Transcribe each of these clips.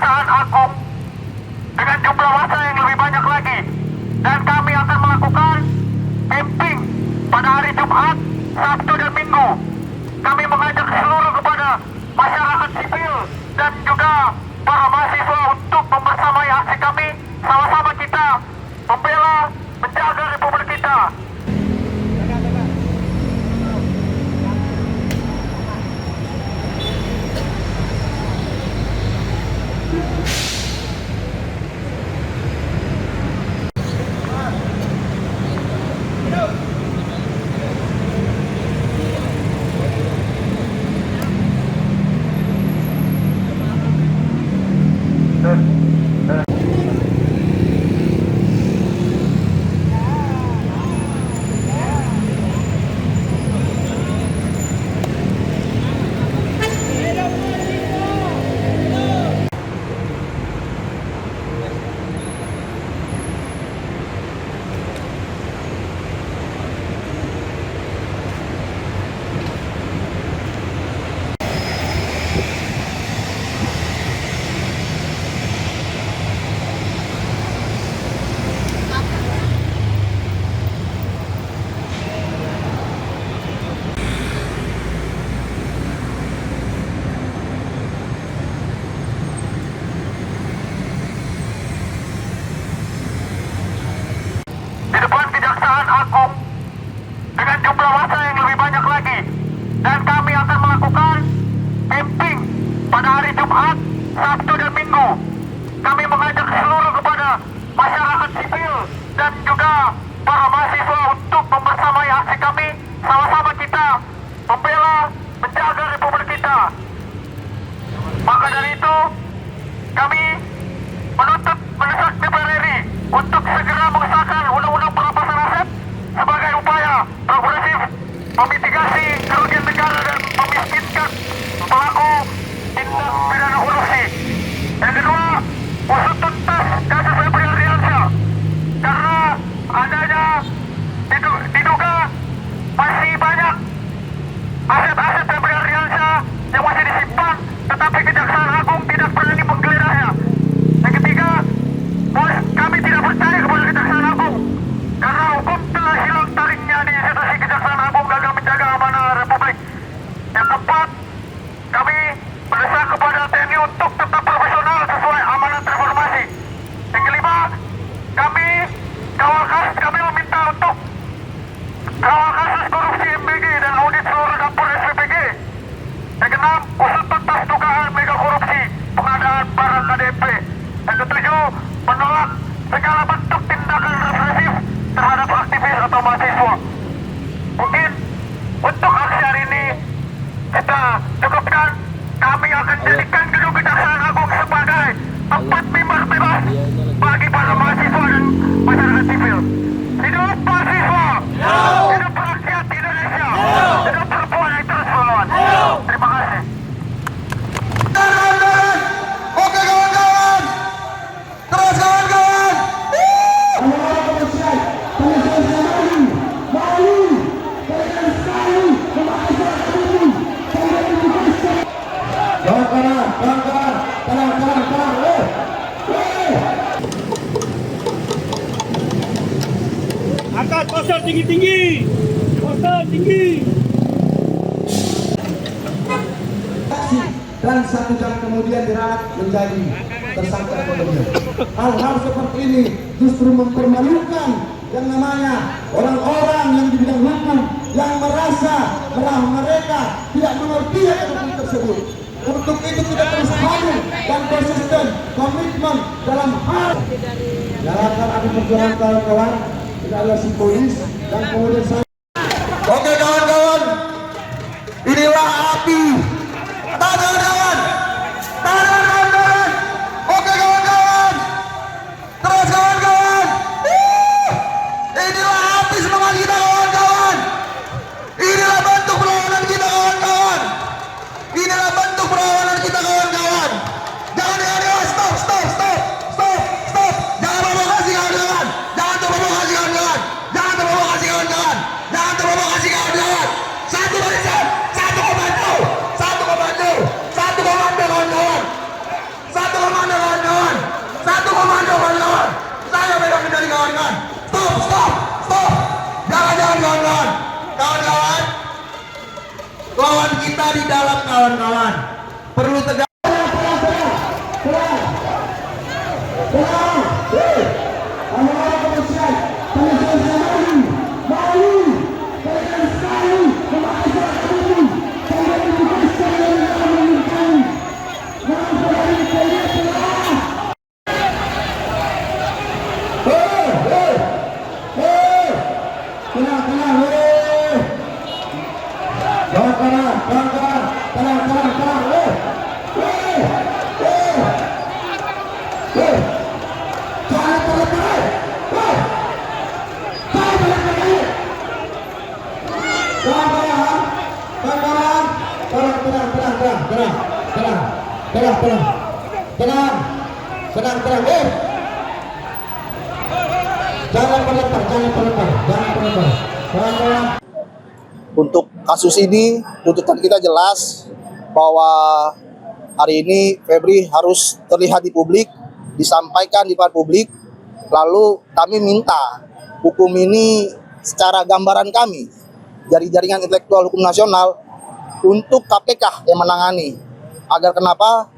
Kejaksaan Agung dengan jumlah massa yang lebih banyak lagi, dan kami akan melakukan camping pada hari Jumat, Sabtu dan Minggu. Kami mengajak seluruh kepada masyarakat sipil dan juga para mahasiswa untuk membersamai aksi kami. Sama-sama kita membela, menjaga Republik kita. Di depan Kejaksaan Agung dengan jumlah massa yang lebih banyak lagi, dan kami akan melakukan camping pada hari Jumat, Sabtu dan Minggu. Kami mengajak seluruh kepada masyarakat sipil dan juga para mahasiswa untuk membersamai aksi kami. Sama-sama kita membela, menjaga Republik kita. Maka dari itu, kami mendesak DPR RI untuk segera mengesahkan Undang-Undang Perampasan Aset sebagai upaya progresif memitigasi kerugian negara dan memiskinkan pelaku tindak pidana korupsi. Yang kedua, usut tuntas kasus Febri Ardiansyah, karena adanya diduga masih banyak aset-aset Febri Ardiansyah yang masih disimpan, tetapi Kejaksaan Agung tidak berani menggeledah. Yang ketiga, kami tidak percaya kepada Kejaksaan Agung karena hukum telah hilang taringnya di institusi Kejaksaan Agung, gagal menjaga amanah Republik. Yang keempat, kami mendesak kepada TNI untuk tetap profesional sesuai amanat reformasi. Yang kelima, kami meminta untuk kawal kasus korupsi MBG dan audit seluruh dapur SPPG. Yang keenam, usut tuntas dugaan mega korupsi pengadaan barang KDP. Yang ketujuh, menolak segala bentuk tindakan represif terhadap aktivis atau mahasiswa. Mungkin untuk aksi hari ini kita cukupkan. Kami akan jadikan gedung Kejaksaan Agung sebagai tempat bimbang bebas bagi para mahasiswa dan masyarakat sipil. Hidup mahasiswa, hidup rakyat Indonesia, hidup perempuan yang terus melawan. Terima kasih. Oke kawan-kawan, terus kawan-kawan. Angkat poster tinggi-tinggi, poster tinggi. Dan 1 jam kemudian dirawat menjadi tersangka ekonomi. Hal-hal seperti ini justru mempermalukan yang namanya orang-orang yang di bidang hukum yang merasa bahwa mereka tidak mengerti hukum tersebut. Untuk itu kita terus hadir dan konsisten komitmen dalam hal gerakan api perjuangan kawan-kawan. Tidak ada si polis dan kemudian saya. Oke kawan-kawan, inilah api. Tahan kawan-kawan, tahan kawan-kawan. Oke kawan-kawan, terus kawan-kawan. Inilah api semangat kita kawan-kawan. Inilah bentuk perlawanan kita kawan-kawan. Inilah bentuk perlawanan kita kawan-kawan. Jangan stop. Jangan provokasi kawan-kawan. Jangan terprovokasi kawan-kawan. tenang. Jangan melempar. Kawan-kawan. Untuk kasus ini, tuntutan kita jelas bahwa hari ini Febri harus terlihat di publik, disampaikan di depan publik. Lalu kami minta hukum ini secara gambaran kami dari Jaringan Intelektual Hukum Nasional untuk KPK yang menangani. Agar kenapa?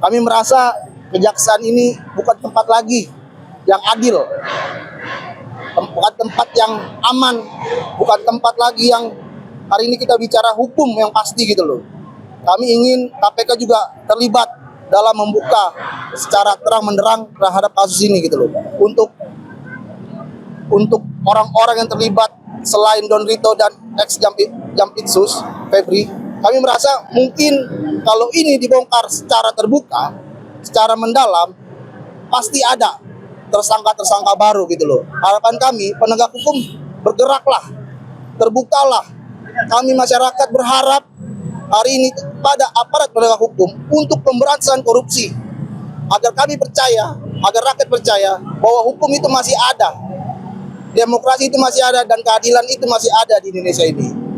Kami merasa kejaksaan ini bukan tempat lagi yang adil, bukan tempat yang aman, bukan tempat lagi yang hari ini kita bicara hukum yang pasti gitu loh. Kami ingin KPK juga terlibat dalam membuka secara terang-menderang terhadap kasus ini gitu loh. Untuk orang-orang yang terlibat selain Don Rito dan ex Jampitsus Febri, kami merasa mungkin kalau ini dibongkar secara terbuka, secara mendalam, pasti ada tersangka-tersangka baru gitu loh. Harapan kami penegak hukum bergeraklah, terbukalah. Kami masyarakat berharap hari ini pada aparat penegak hukum untuk pemberantasan korupsi, agar kami percaya, agar rakyat percaya bahwa hukum itu masih ada, demokrasi itu masih ada, dan keadilan itu masih ada di Indonesia ini.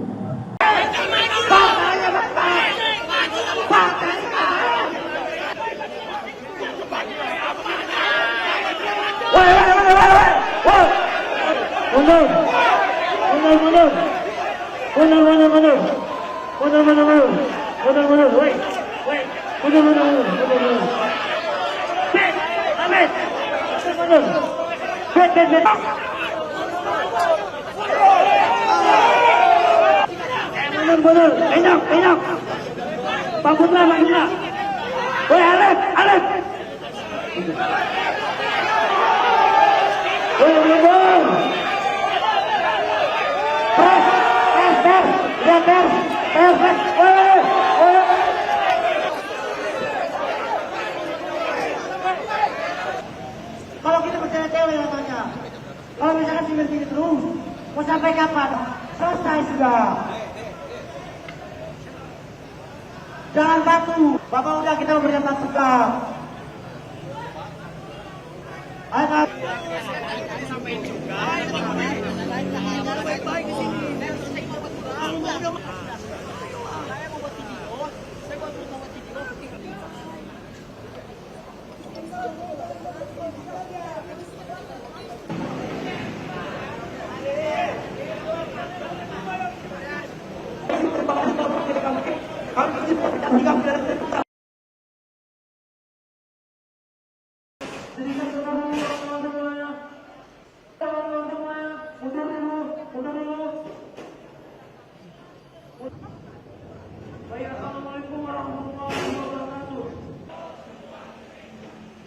Enak. Baguslah. Woi, Alef. Kalau kita percaya cewek namanya, kalau misalkan sini terus, mau sampai kapan? Selesai sudah. Jangan batu, Bapak udah kita memberikan masukan. Sampai juga. Baik-baik di sini.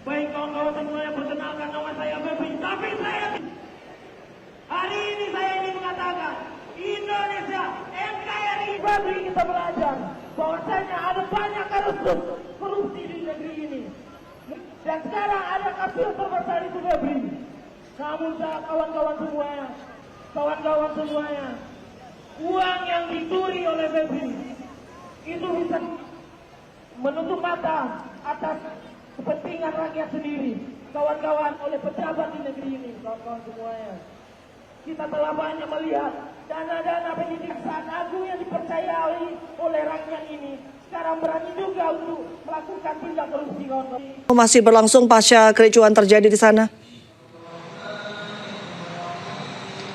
Baik kawan-kawan semuanya, perkenalkan nama saya Febri. Tapi hari ini saya ingin mengatakan Indonesia NKRI Febri kita belajar bahwasanya ada banyak kasus korupsi di negeri ini. Dan sekarang ada kasus terbesar itu Febri. Namun kawan-kawan semuanya, uang yang dicuri oleh Febri itu bisa menutup mata atas kepentingan rakyat sendiri, kawan-kawan, oleh pejabat di negeri ini, kawan-kawan semuanya. Kita telah banyak melihat dana-dana pendidik Kejaksaan Agung yang dipercayai oleh rakyat ini sekarang berani juga untuk melakukan tindak korupsi, kawan-kawan. Masih berlangsung pasca kericuan terjadi di sana.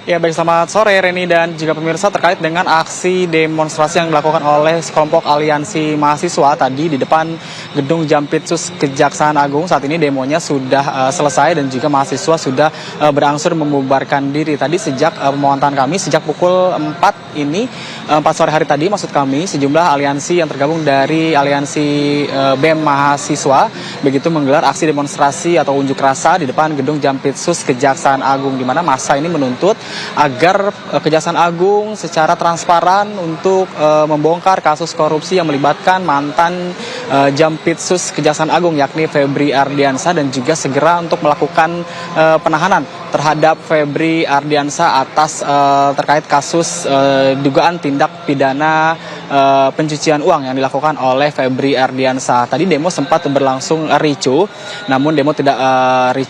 Ya, baik, selamat sore Reni dan juga pemirsa. Terkait dengan aksi demonstrasi yang dilakukan oleh kelompok aliansi mahasiswa tadi di depan gedung Jampitsus Kejaksaan Agung, saat ini demonya sudah selesai dan juga mahasiswa sudah berangsur membubarkan diri. Tadi sejak pemantauan kami sejak pukul 4 ini, 4 sore hari tadi maksud kami, sejumlah aliansi yang tergabung dari aliansi BEM mahasiswa begitu menggelar aksi demonstrasi atau unjuk rasa di depan gedung Jampitsus Kejaksaan Agung, di mana massa ini menuntut agar Kejaksaan Agung secara transparan untuk membongkar kasus korupsi yang melibatkan mantan Jampitsus Kejaksaan Agung yakni Febri Ardiansah, dan juga segera untuk melakukan penahanan terhadap Febri Ardiansah atas terkait kasus dugaan tindak pidana pencucian uang yang dilakukan oleh Febri Ardiansah. Tadi demo sempat berlangsung ricuh, namun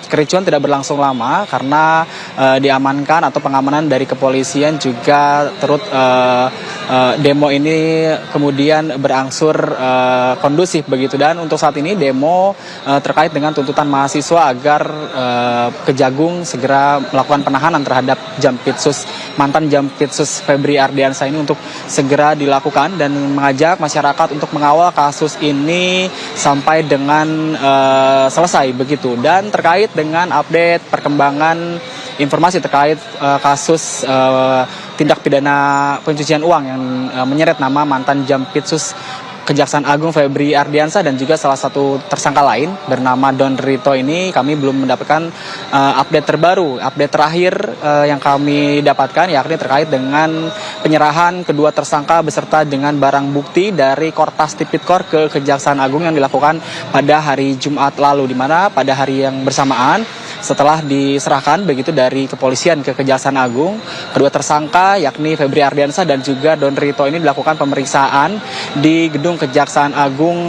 kericuhan tidak berlangsung lama karena diamankan atau pengamanan dari kepolisian juga turut demo ini kemudian berangsur kondusif begitu. Dan untuk saat ini demo terkait dengan tuntutan mahasiswa agar Kejagung segera melakukan penahanan terhadap mantan Jampitsus Febri Ardiansah ini untuk segera dilakukan dan mengajak masyarakat untuk mengawal kasus ini sampai dengan selesai begitu. Dan terkait dengan update perkembangan informasi terkait kasus tindak pidana pencucian uang yang menyeret nama mantan Jampitsus Kejaksaan Agung Febri Ardiansah dan juga salah satu tersangka lain bernama Don Rito ini, kami belum mendapatkan update terbaru. Update terakhir yang kami dapatkan yakni terkait dengan penyerahan kedua tersangka beserta dengan barang bukti dari Kortas Tipikor ke Kejaksaan Agung yang dilakukan pada hari Jumat lalu, di mana pada hari yang bersamaan setelah diserahkan begitu dari kepolisian ke Kejaksaan Agung, kedua tersangka yakni Febri Ardiansah dan juga Don Rito ini dilakukan pemeriksaan di gedung Kejaksaan Agung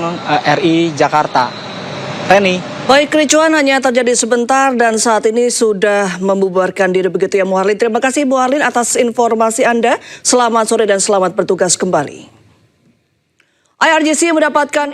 RI Jakarta. Reni. Baik, kericuhan hanya terjadi sebentar dan saat ini sudah membubarkan diri begitu ya Bu Harlin. Terima kasih Bu Harlin atas informasi Anda. Selamat sore dan selamat bertugas kembali. IRGC mendapatkan